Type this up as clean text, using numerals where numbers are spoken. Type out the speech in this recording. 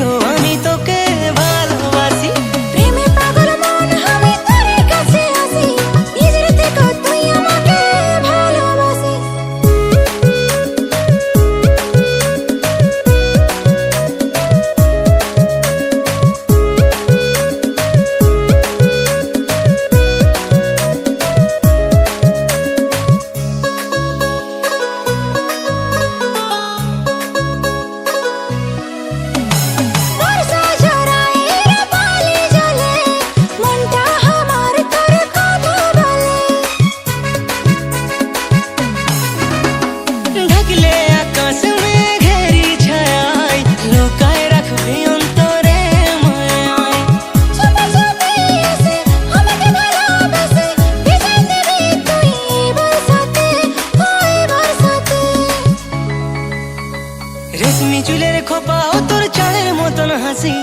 থেকেও আমি তোকে ভালোবাসি। প্রেমে পাগল মন আমি তোর কাছে আসি, নিজের থেকে তুই আমাকে ভালোবাসিস। বর্ষা ঝরায় পালি জলে, মনটা আমার তোর কথা বলে। ঢাকলে আকাশ মেঘেরি ছায়ায়, লুকায় রাখবি অন্তরে মায়ায়। চুপে চুপে এসে আমাকে ভালোবেসে ভিজাই দিবি তুই বর্ষাতে, ওই বর্ষাতে। রেশমি চুলের খোপা ও তোর চাঁদের মতন হাসি,